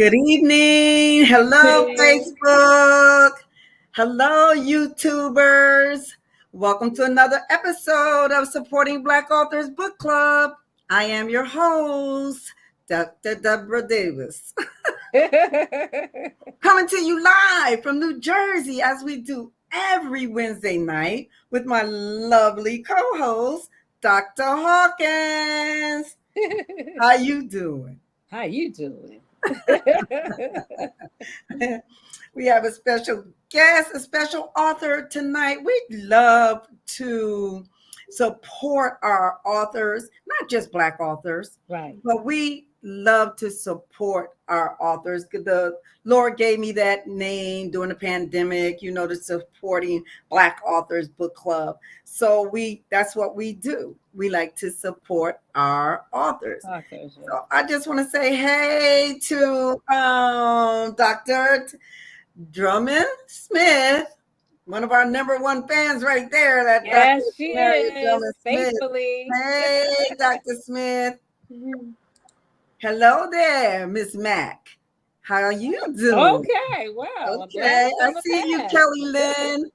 Good evening. Hello, Hey. Facebook. Hello, YouTubers. Welcome to another episode of Supporting Black Authors Book Club. I am your host, Dr. Deborah Davis, coming to you live from New Jersey as we do every Wednesday night with my lovely co-host, Dr. Hawkins. How you doing? How you doing? We have a special guest, a special author tonight. We love to support our authors, not just Black authors, Right. but we love to support our authors. The Lord gave me that name during the pandemic, the supporting Black authors book club. So that's what we do. We like to support our authors. Authors, yeah. So I just want to say hey to Dr. Drummond Smith, one of our number one fans right there, that Dr. Yes, she Mary is. Drummond Smith. Faithfully. Hey, Dr. Smith. Mhm. Hello there, Miss Mac. How are you doing? Okay, well, a Okay, blast I from the see you, past. Kelly Lynn.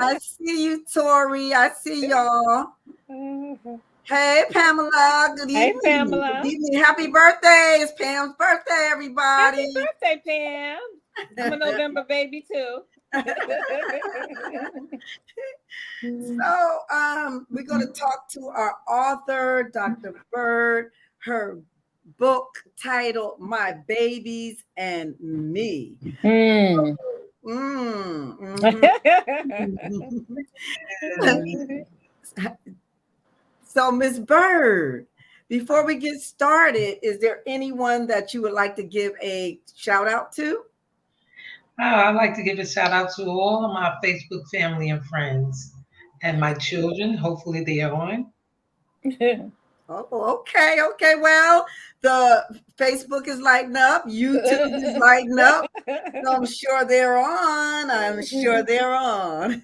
I see you, Tori. I see y'all. Hey, Pamela. Good Hey, evening. Good Pamela. evening. Happy birthday. It's Pam's birthday, Happy everybody. birthday, Pam. I'm a November baby, too. We're going to talk to our author, Dr. Byrd. Her book titled My Babies and Me. Mm. So, Miss Byrd, before we get started, is there anyone that you would like to give a shout out to? I'd like to give a shout out to all of my Facebook family and friends and my children. Hopefully, they are on. Oh, okay. Okay. Well, the Facebook is lighting up, YouTube is lighting up. So I'm sure they're on. I'm sure they're on.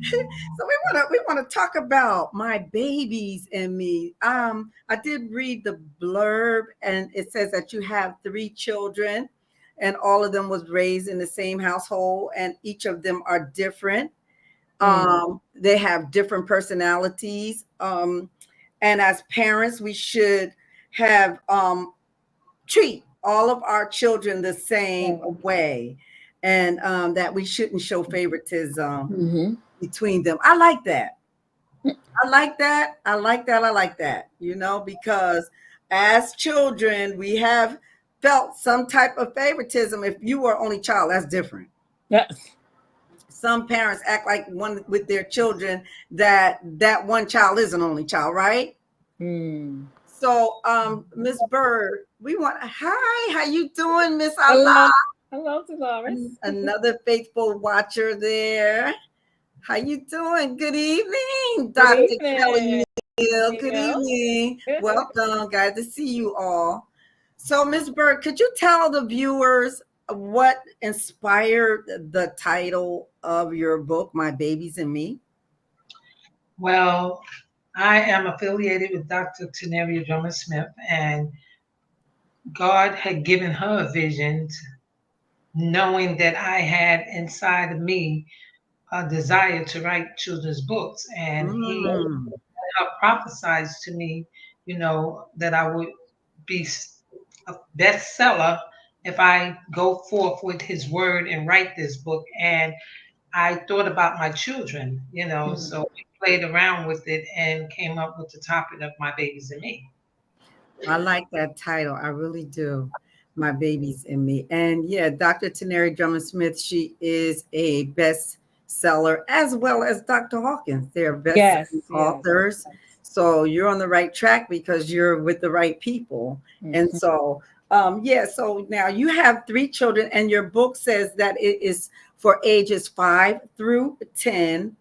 So we want to talk about My Babies and Me. I did read the blurb, and it says that you have 3 children, and all of them was raised in the same household, and each of them are different. They have different personalities. And as parents, we should have treat all of our children the same way, and that we shouldn't show favoritism between them. I like that. I like that. I like that. I like that. Because as children, we have felt some type of favoritism. If you were only child, that's different. Yes. Some parents act like one with their children that one child is an only child, right? So, Miss Byrd, hi, how you doing, Miss Allah? Hello, Dolores. Another faithful watcher there. How you doing? Good evening, Good Dr. evening. Kelly Neal. Good evening. Welcome. Glad to see you all. So, Miss Byrd, could you tell the viewers what inspired the title of your book, My Babies and Me? Well, I am affiliated with Dr. Theresa Byrd Smith, and God had given her a vision, knowing that I had inside of me a desire to write children's books. And He prophesied to me, that I would be a bestseller if I go forth with His word and write this book. And I thought about my children, so we played around with it and came up with the topic of My Babies and Me. I like that title. I really do. My Babies and Me. And yeah, Dr. Theresa Drummond Smith, she is a bestseller, as well as Dr. Hawkins. They're best authors. So you're on the right track because you're with the right people. And so, so now you have 3 children, and your book says that it is for ages 5 through 10.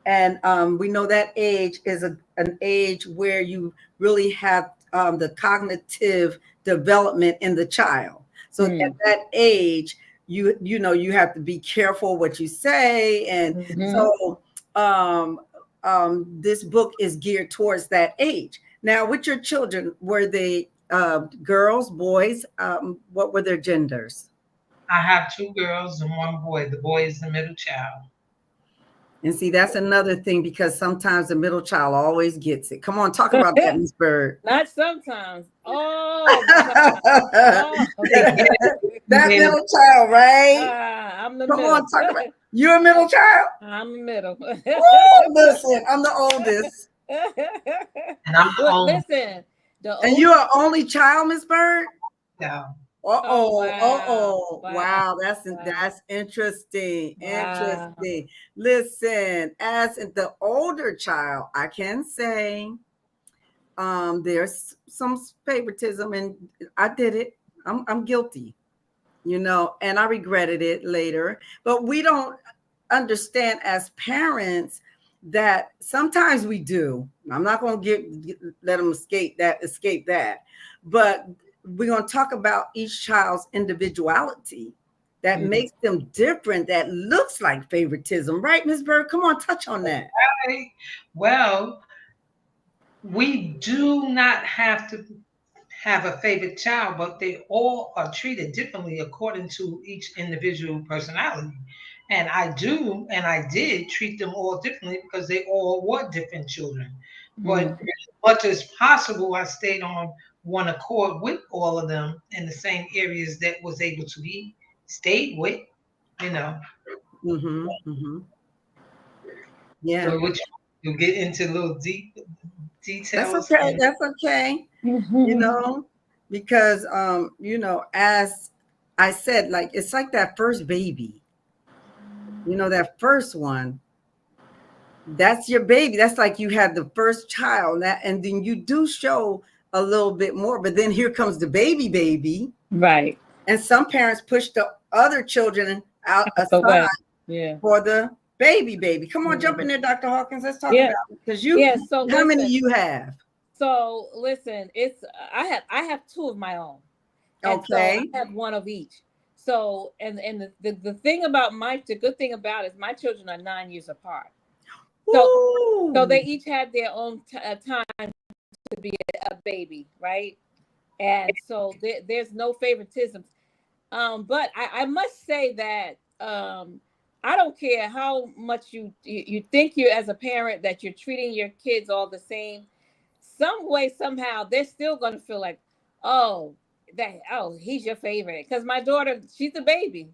And we know that age is an age where you really have the cognitive development in the child. So at that age, you have to be careful what you say. And so this book is geared towards that age. Now, with your children, were they girls, boys. What were their genders? I have two girls and one boy. The boy is the middle child. And see, that's another thing because sometimes the middle child always gets it. Come on, talk about that, Miss Bird. Not sometimes, all the time. Oh, They get That it. middle child, right? I'm the Come middle. on, talk about. You're a middle child. I'm the middle. Woo, listen, I'm the oldest, And I'm the Look, only listen. The and you're oldest. an only child, Miss Bird. child. Oh Uh-oh, wow! uh-oh. Wow! Wow, Wow! that's interesting. Wow! Interesting. Listen, as the older child, I can say there's some favoritism and I did it. I'm guilty, and I regretted it later. But we don't understand as parents that sometimes we do. I'm not going to let them escape that. But we're going to talk about each child's individuality that makes them different, that looks like favoritism, right, Ms. Bird? Come on, touch on that. Right? Well, we do not have to have a favorite child, but they all are treated differently according to each individual personality. And I did treat them all differently because they all were different children. But Mm. as much as possible, I stayed on one accord with all of them in the same areas that was able to be stayed with, you know. Mm-hmm, mm-hmm. Yeah, So which you get into little deep that's details okay. and That's okay. you know, because as I said, like it's like that first baby, that first one, that's your baby. That's like you had the first child, and then you do show a little bit more, but then here comes the baby, Right. and some parents push the other children out So aside well. Yeah. for the baby. Come on, jump Mhm. in there, Dr. Hawkins. Let's talk about Yeah. it because Yeah. So how many listen. you have? So listen. It's I have two of my own, and so Okay. I have one of each. So and the thing about the good thing about it is my children are 9 years apart. So so Woo. they each had their own time to be a baby, right? And so there's no favoritism. But I must say that I don't care how much you think you as a parent that you're treating your kids all the same. Some way somehow they're still going to feel like, oh, he's your favorite, because my daughter, she's a baby,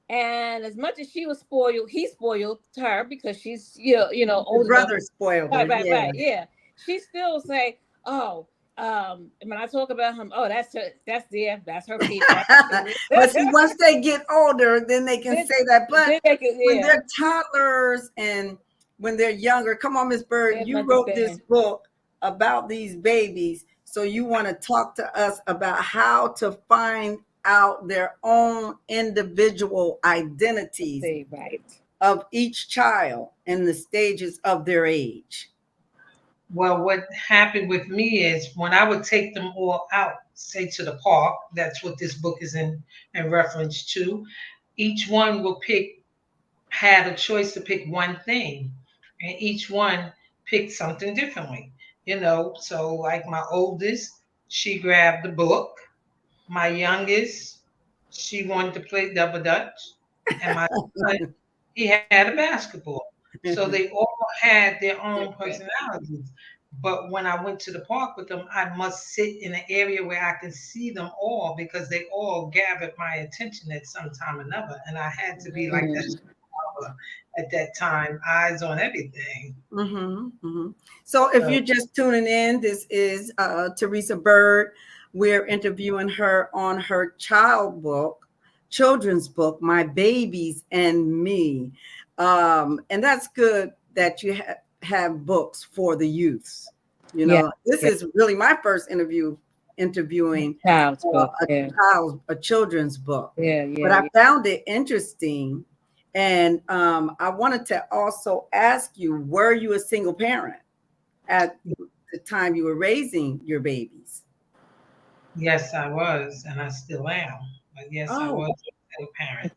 and as much as she was spoiled, he spoiled her because she's The old enough. brother spoiled her. Right, right, Yeah. right. Yeah. She still say, oh, when I talk about him, oh, that's her favorite. That's her favorite. But see, once they get older, then they can then, say that. But then they can, when yeah, they're toddlers and when they're younger, come on, Miss they Bird, have to you wrote this understand. book about these babies. So you want to talk to us about how to find out their own individual identities Say right. of each child and the stages of their age. well, what happened with me is when I would take them all out, say to the park, that's what this book is in reference to. Each one will pick had a choice to pick one thing, and each one picked something differently. So like my oldest, she grabbed the book. My youngest, she wanted to play double dutch, and my son, he had a basketball. So they all had their own Different. personalities. But when I went to the park with them, I must sit in an area where I can see them all because they all gathered my attention at some time or another. And I had to be like that Mm. at that time, eyes on everything. Mm-hmm, mm-hmm. So, if So you're just tuning in, this is Theresa Byrd. We're interviewing her on her children's book, My Babies and Me. And that's good that you have books for the youths. Yeah. This Yeah. is really my first interviewing Child's for book. Yeah. a children's book. Yeah. But Yeah. I Yeah. found it interesting, and I wanted to also ask you, were you a single parent at the time you were raising your babies? yes, I was, and I still am. But yes, I Oh, was a single parent.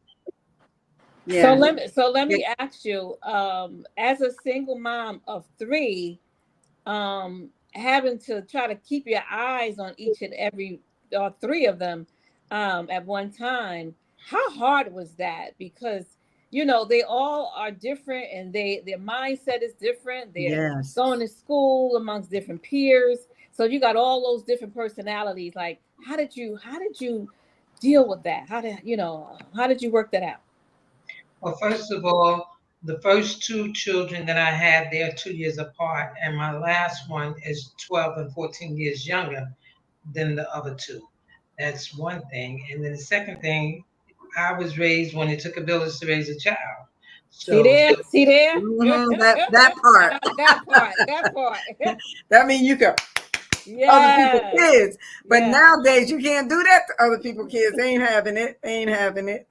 So yeah. let me Yeah. ask you, as a single mom of three, having to try to keep your eyes on each and every or three of them at one time. How hard was that? Because they all are different, and their mindset is different. They're Yes. going to school amongst different peers, so you got all those different personalities. Like, how did you deal with that? How did you work that out? Well, first of all, the first two children that I had, they are 2 years apart, and my last one is 12 and 14 years younger than the other two. That's one thing. And then the second thing, I was raised when it took a village to raise a child. See So, there, see there. That part. That part. That means you can other people's Yeah, kids. But yeah. nowadays you can't do that to other people's kids. They ain't having it. They ain't having it.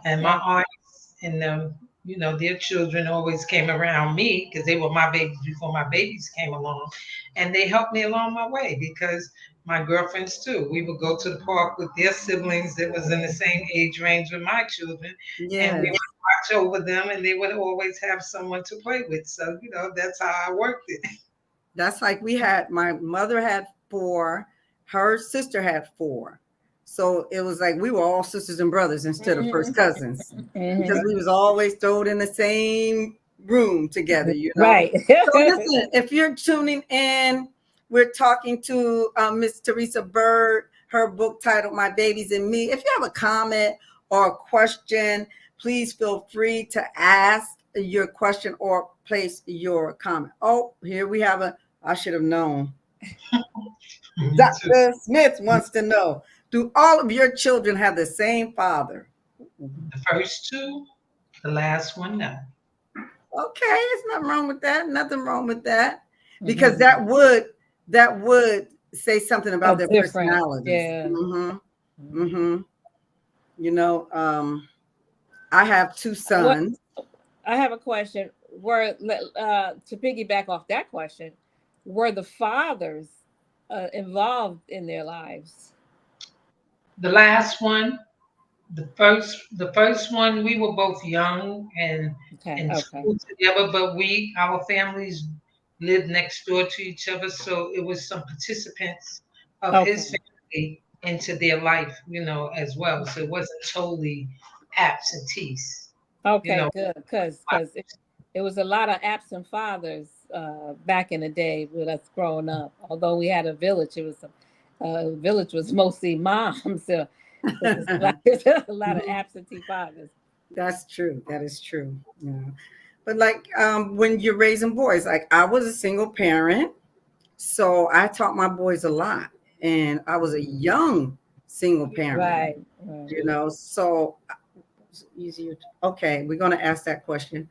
and my aunts and them, their children always came around me because they were my babies before my babies came along. And they helped me along my way because my girlfriends too. We would go to the park with their siblings that was in the same age range with my children. And we would Yes. watch over them and they would always have someone to play with. So, that's how I worked it. That's like my mother had four, her sister had four. So it was like we were all sisters and brothers instead of first cousins because we was always thrown in the same room together. Right. So listen, if you're tuning in, we're talking to Miss Theresa Byrd, her book titled My Babies and Me. If you have a comment or a question, please feel free to ask your question or place your comment. Oh, here we have I should have known. Dr. Smith wants to know, do all of your children have the same father? The first two, the last one, no. Okay, there's nothing wrong with that. Nothing wrong with that. Because that would say something about their personalities. Yeah. I have two sons. I have a question. To piggyback off that question, were the fathers involved in their lives? The last one, the first one, we were both young and in school together, but our families lived next door to each other, so it was some participants of his family into their life, as well. So it wasn't totally absentees. Okay, good, because it was a lot of absent fathers back in the day with us growing up. Although we had a village, village was mostly moms. So there's a lot of absentee fathers. That's true. That is true. Yeah. But like when you're raising boys, like I was a single parent, so I taught my boys a lot, and I was a young single parent. Right. So easier. Okay, we're going to ask that question.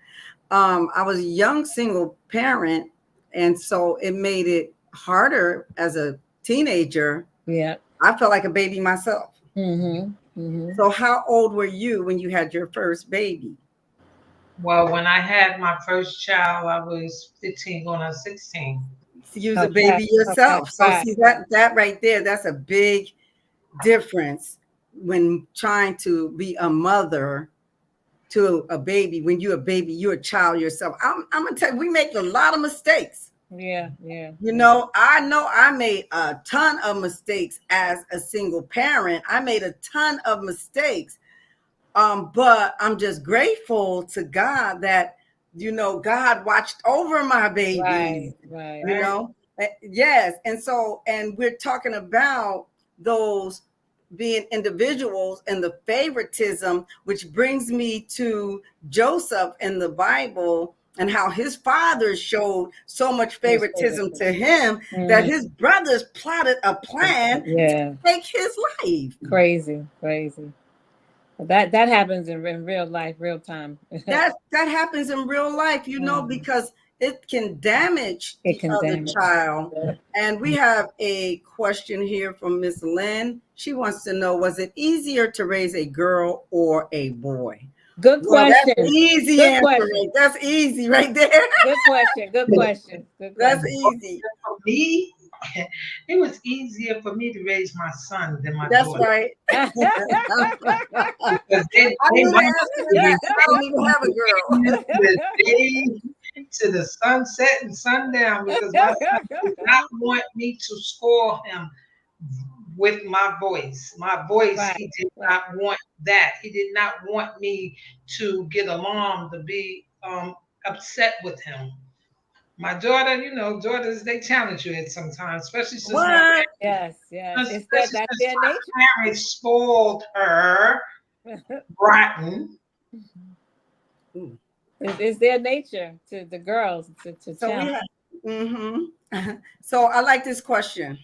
I was a young single parent, and so it made it harder as a teenager. Yeah, I felt like a baby myself. So how old were you when you had your first baby? Well, when I had my first child, I was 15 going on 16. So you was a baby yourself. So see that right there, that's a big difference when trying to be a mother to a baby. When you're a baby, you're a child yourself. I'm gonna tell you, we make a lot of mistakes. Yeah. I know I made a ton of mistakes as a single parent. I made a ton of mistakes. But I'm just grateful to God that, God watched over my babies. Right. Yes. And we're talking about those being individuals and the favoritism, which brings me to Joseph in the Bible and how his father showed so much favoritism to him that his brothers plotted a plan to take his life. Crazy. That happens in real life, real time. that happens in real life, because it can damage the other child. And we have a question here from Miss Lynn. She wants to know, was it easier to raise a girl or a boy? Good question. That's easy Good answer. question. That's easy right there. Good question. That's easy. For me, it was easier for me to raise my son than my That's daughter. right. Because I don't even have a girl. to the sunset and sundown because my son did not want me to score him with my voice. My voice, Right, he did right, not want that. He did not want me to get alarmed, to be upset with him. My daughter, daughters, they challenge you at sometimes, especially since What? yes, yes. It's especially that's since their nature. my parents spoiled her rotten. Ooh. It's their nature to the girls to So we challenge. have. So I like this question.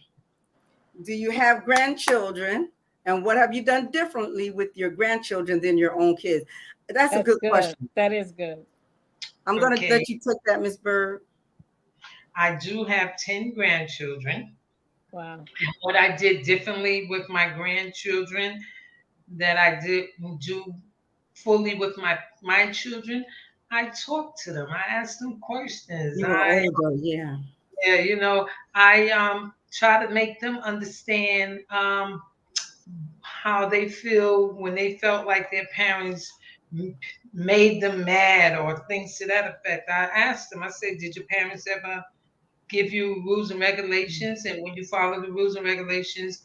Do you have grandchildren? And what have you done differently with your grandchildren than your own kids? That's a That's good good. question. That is good. I'm going to Okay, let you take that, Miss Bird. I do have 10 grandchildren. Wow. What I did differently with my grandchildren that I didn't do fully with my children, I talked to them. I asked them questions. You were older, yeah. Yeah, I try to make them understand how they feel when they felt like their parents m- made them mad or things to that effect. I asked them. I said, "Did your parents ever give you rules and regulations, and when you follow the rules and regulations,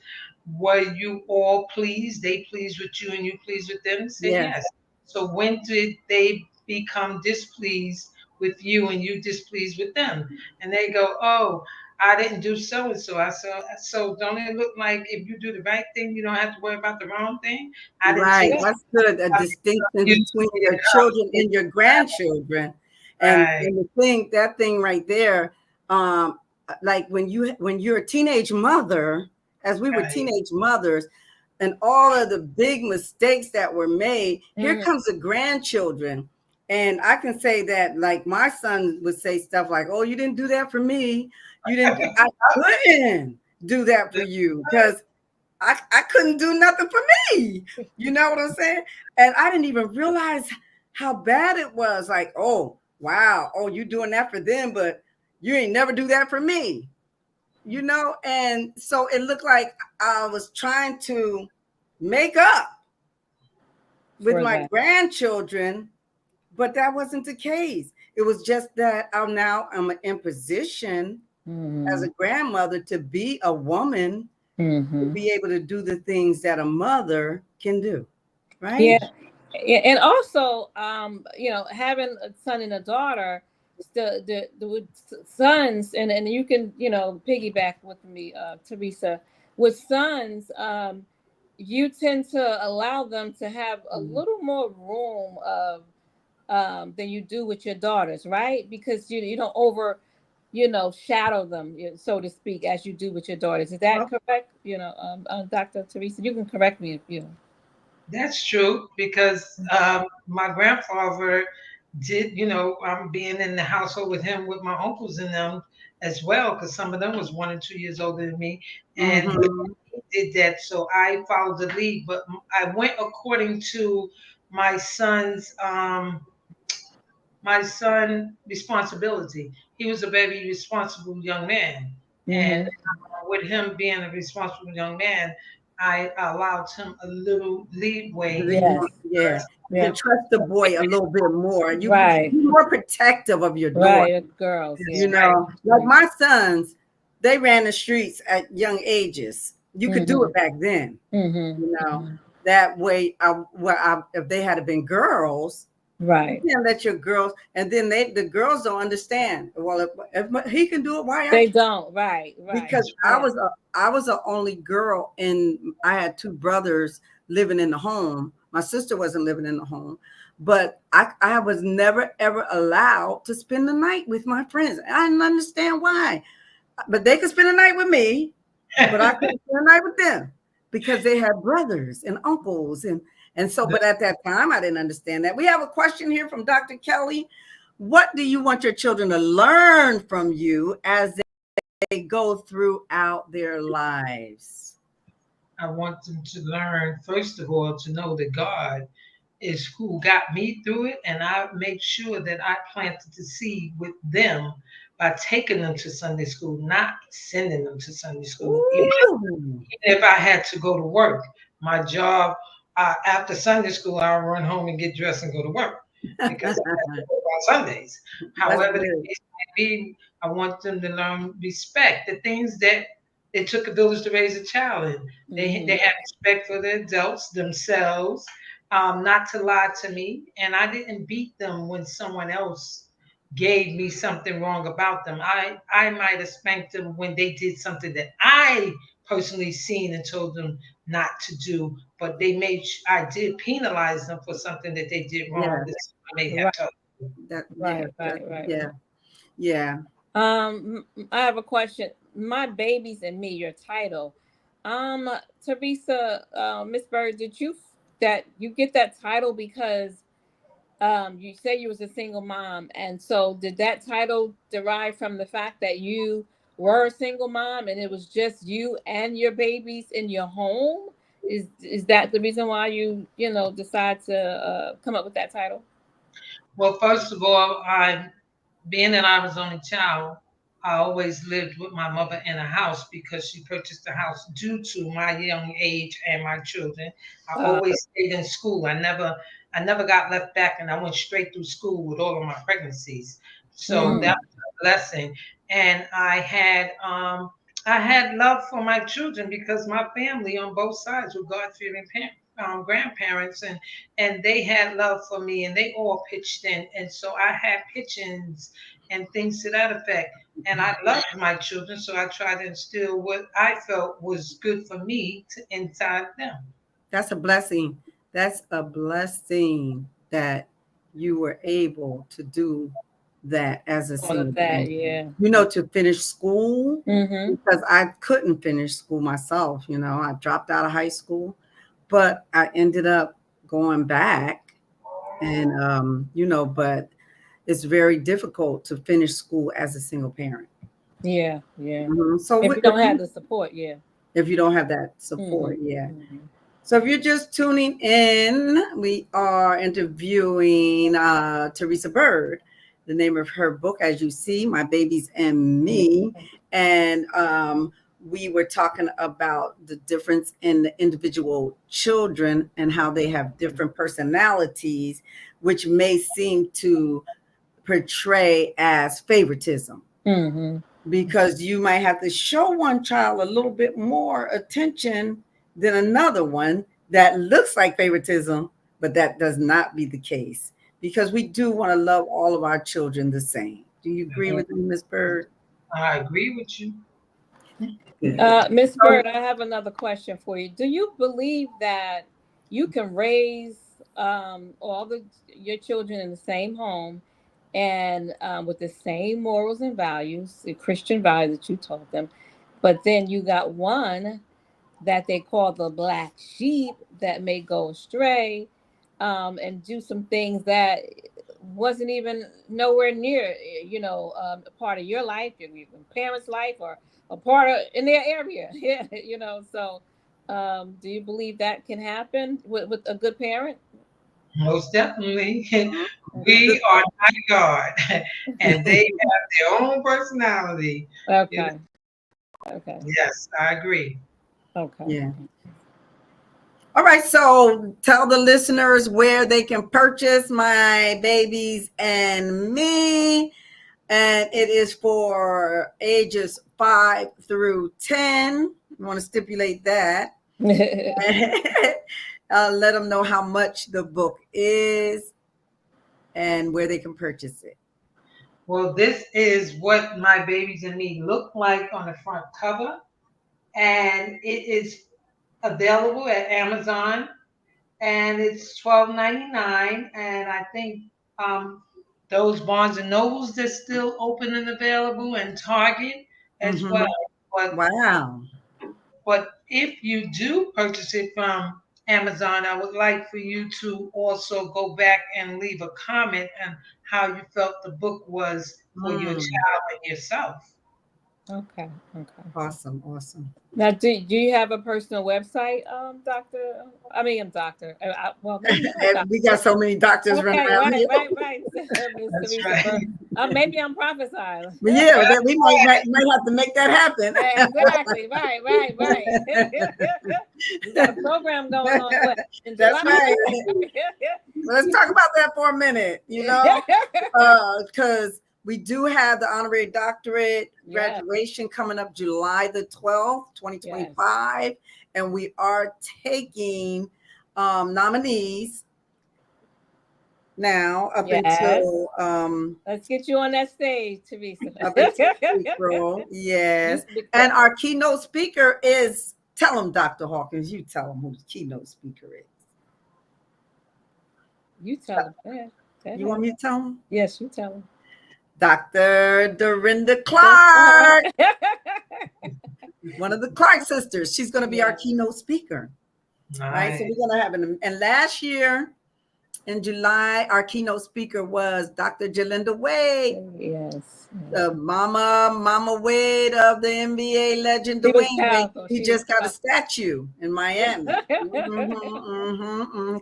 were you all pleased? They pleased with you and you pleased with them?" Said Yes, yes. So when did they become displeased with you and you displeased with them? And they go, "Oh, I didn't do so and so." I said, "So don't it look like if you do the right thing, you don't have to worry about the wrong thing? I didn't right. take Good. That's good. A distinction you between your children and your grandchildren. right, And the thing, that thing right there, um, like when you're a teenage mother, as we were right, teenage mothers, and all of the big mistakes that were made, here Mhm. comes the grandchildren. And I can say that, like, my son would say stuff like, "Oh, you didn't do that for me. You didn't do, I couldn't do that for you because I couldn't do nothing for me." You know what I'm saying? And I didn't even realize how bad it was. Like, oh, wow. Oh, you doing that for them, but you ain't never do that for me. And so it looked like I was trying to make up with For my that. grandchildren, but that wasn't the case. It was just that I'm in position as Hmm. a grandmother to be a woman, to Hmm. be able to do the things that a mother can do, right? Yeah. Yeah, and also, having a son and a daughter, the with sons, and you can, piggyback with me, Teresa. With sons, you tend to allow them to have a little more room of than you do with your daughters, right? Because you don't over, shadow them, so to speak, as you do with your daughters. Is that Well, correct? Dr. Teresa, you can correct me if you. that's true because my grandfather did, being in the household with him, with my uncles and them as well, because some of them was 1 and 2 years older than me, and mhm. he did that. So I followed the lead, but I went according to my son's responsibility. He was a very responsible young man, and Hmm. with him being a responsible young man, I allowed him a little leeway. Yes. Yeah, you Yeah. can trust the boy a little bit more. Right. You're more protective of your daughter. Right. Girls. That's Yeah. right. Like my sons, they ran the streets at young ages. You could do Mm-hmm. it back then. You know Mm-hmm. that way. If they had been girls, you Right. can't let your girls, and then the girls don't understand. Well, if he can do it, why I They can't? don't. Right. Right. Because That's Yeah. I was the only girl, and I had two brothers living in the home. My sister wasn't living in the home, but I was never ever allowed to spend the night with my friends. I didn't understand why, but they could spend the night with me, but I right. couldn't spend the night with them because they had brothers and uncles, and so. But at that time, I didn't understand that. We have a question here from Dr. Kelly. What do you want your children to learn from you as they go throughout their lives? I want them to learn, first of all, to know that God is who got me through it. And I make sure that I planted the seed with them by taking them to Sunday school, not sending them to Sunday school. Even Ooh. if I had to go to work, my job, after Sunday school, I'll run home and get dressed and go to work. because I have to work on Sundays. That's However, the good. case might be, I want them to learn respect. The things that it took a village to raise a child, and they Mm-hmm. have respect for the adults themselves, not to lie to me, and I didn't beat them when someone else gave me something wrong about them. I might have spanked them when they did something that I personally seen and told them not to do, but I did penalize them for something that they did wrong Yeah. that I may have Right, told. That yeah, right, right, right, yeah, right. yeah. I have a question. My babies and me, your title. Teresa, Miss Bird, did you that you get that title because you said you was a single mom, and so did that title derive from the fact that you were a single mom and it was just you and your babies in your home? Is that the reason why you decide to come up with that title? Well, first of all, being that I was only child, I always lived with my mother in a house because she purchased the house due to my young age and my children. I Uh, always stayed in school. I never got left back, and I went straight through school with all of my pregnancies. So that mm, was a blessing. And I had love for my children because my family on both sides were God-fearing grandparents, and they had love for me, and they all pitched in, and so I had pitch-ins and things to that effect. And I loved my children, so I tried to instill what I felt was good for me inside them. That's a blessing. That's a blessing that you were able to do that as a all of single that, parent. yeah. To finish school, Mm-hmm. because I couldn't finish school myself. I dropped out of high school, but I ended up going back, and but it's very difficult to finish school as a single parent. Yeah, yeah. So If you don't have the support, yeah. if you don't have that Mm-hmm. support, yeah. Mm-hmm. So if you're just tuning in, we are interviewing Theresa Byrd. The name of her book, as you see, My Babies and Me. And we were talking about the difference in the individual children and how they have different personalities, which may seem to portray as favoritism, Mm-hmm. because you might have to show one child a little bit more attention than another one that looks like favoritism, but that does not be the case, because we do want to love all of our children the same. Do you agree Yeah. with me, Miss Bird? I agree with you. Good. Miss So, Bird, I have another question for you. Do you believe that you can raise all the your children in the same home and with the same morals and values, the Christian values that you taught them, but then you got one that they call the black sheep that may go astray and do some things that wasn't even nowhere near a part of your life, your parents' life, or a part of in their area. Yeah, so do you believe that can happen with a good parent? Most definitely. Okay. We are not God, and they have their own personality. You know, Okay. Okay. yes, I agree. Okay. yeah. All right. So tell the listeners where they can purchase My Babies and Me. And it is for ages 5 through 10. You want to stipulate that. Let them know how much the book is and where they can purchase it. Well, this is what My Babies and Me look like on the front cover, and it is available at Amazon, and it's $12.99. And I think um, those Barnes and Nobles, they're still open and available, and Target as well. Mm-hmm. But Wow. if you do purchase it from Amazon, I would like for you to also go back and leave a comment on how you felt the book was for your Mm. child and yourself. Okay. Okay. Awesome. Awesome. Now, do you have a personal website, Doctor? I mean, Doctor. Well, maybe not And Doctor. we got so many doctors running Okay, around right, here. right, right. Miss That's Theresa right. Byrd. Maybe I'm prophesying. But yeah, that we might have to make that happen. Yeah, exactly. Right. We got a program going on what in That's July. right. Well, let's talk about that for a minute, because we do have the honorary doctorate graduation coming up July the 12th, 2025. Yes. And we are taking nominees now up until let's get you on that stage, Theresa. Up until April. Yes. And our keynote speaker is, tell them, Dr. Hawkins, you tell them who the keynote speaker is. You tell them. You want me to tell them? Yes, you tell them. Dr. Dorinda Clark. One of the Clark sisters. She's going to be our keynote speaker. Right. So we're going to have and last year in July, our keynote speaker was Dr. Jalinda Wade. Yes. The Mama Wade of the NBA legend, Dwayne Wade. He just got a statue in Miami.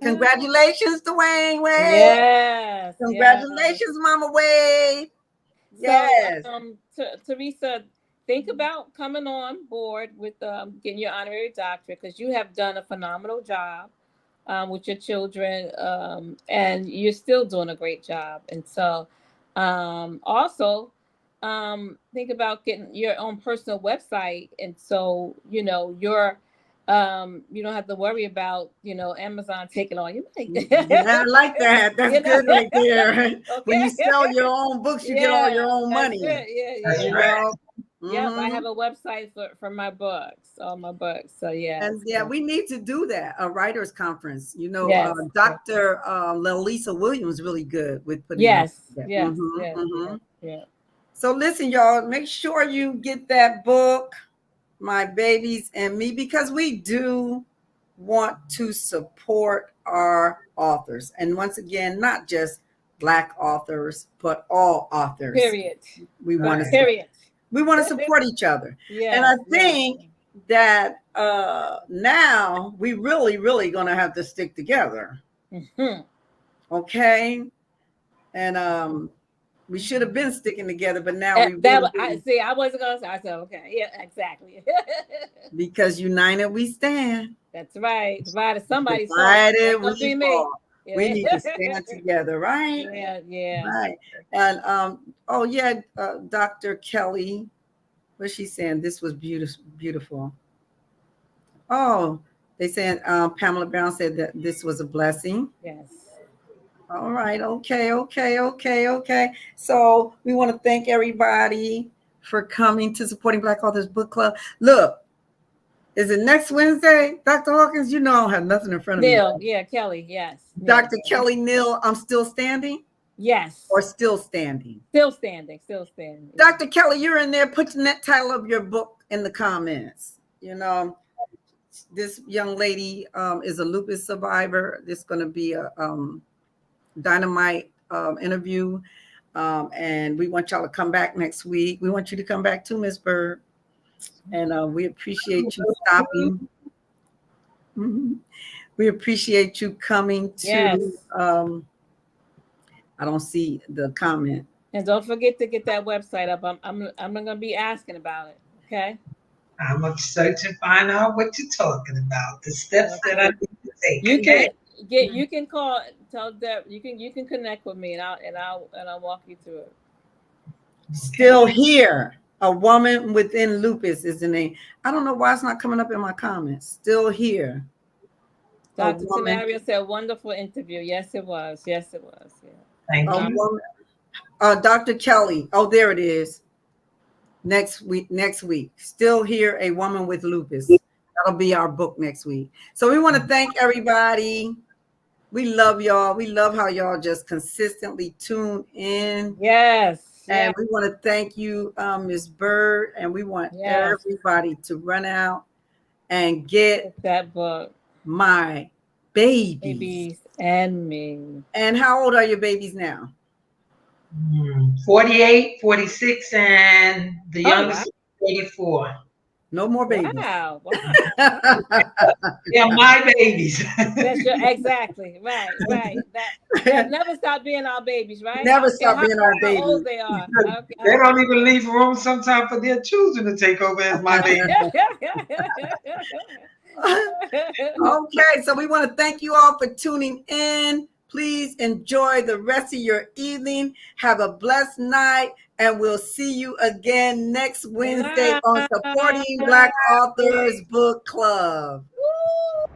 Congratulations, Dwayne Wade. Yes. Congratulations, Mama Wade. Yes. So, Theresa, think about coming on board with getting your honorary doctorate, because you have done a phenomenal job with your children, and you're still doing a great job. And so also think about getting your own personal website, and so you're you don't have to worry about Amazon taking all your money. I like that. That's good right there. Okay. When you sell your own books, you get all your own money. That's right. Yep, I have a website for my books, all my books. So and we need to do that, a writers conference. Yes. Dr. Lelisa Williams really good with putting yes. So listen, y'all, make sure you get that book, My Babies and Me, because we do want to support our authors. And once again, not just Black authors, but all authors. Period. We want to support each other. And I think that now we really going to have to stick together. Okay. And we should have been sticking together, but now I wasn't going to say. I said, okay, yeah, exactly. Because united we stand. That's right. Divided somebody's divided we fall. Yeah. We need to stand together, right? Yeah. Right. And Dr. Kelly, what's she saying? This was beautiful. Oh, they said Pamela Brown said that this was a blessing. Yes. All right. Okay. So we want to thank everybody for coming to Supporting Black Authors Book Club. Look, is it next Wednesday, Dr. Hawkins? I don't have nothing in front of me. Neil, Kelly, yes. Dr. Kelly Neal, I'm still standing? Yes. Or still standing? Still standing. Dr. Kelly, you're in there. Put the title of your book in the comments. This young lady is a lupus survivor. This is going to be a dynamite interview. And we want y'all to come back next week. We want you to come back too, Ms. Byrd. And we appreciate you stopping. We appreciate you coming to. Yes. I don't see the comment. And don't forget to get that website up. I'm going to be asking about it. Okay. I'm excited to find out what you're talking about. The steps that I need to take. You can call. Tell Deb. You can connect with me, and I'll walk you through it. Still here. A woman within lupus is the name. I don't know why it's not coming up in my comments. Still here. Dr. Tenaria said, wonderful interview. Yes, it was. Yeah. Thank you. Dr. Kelly. Oh, there it is. Next week. Still here, a woman with lupus. That'll be our book next week. So we want to thank everybody. We love y'all. We love how y'all just consistently tune in. Yes. And we want to thank you, Ms. Byrd, and we want everybody to run out and get that book, My Babies and Me. And how old are your babies now? 48, 46, and the youngest is 84. No more babies. Wow. Wow. They're my babies. That's your exactly right, right. That they'll never stop being our babies, right? I Never don't care stop being our how old baby. they are. They don't even leave room sometimes for their children to take over as my baby. Okay, so we want to thank you all for tuning in. Please enjoy the rest of your evening. Have a blessed night, and we'll see you again next Wednesday on Supporting Black Bye. Authors Book Club. Woo.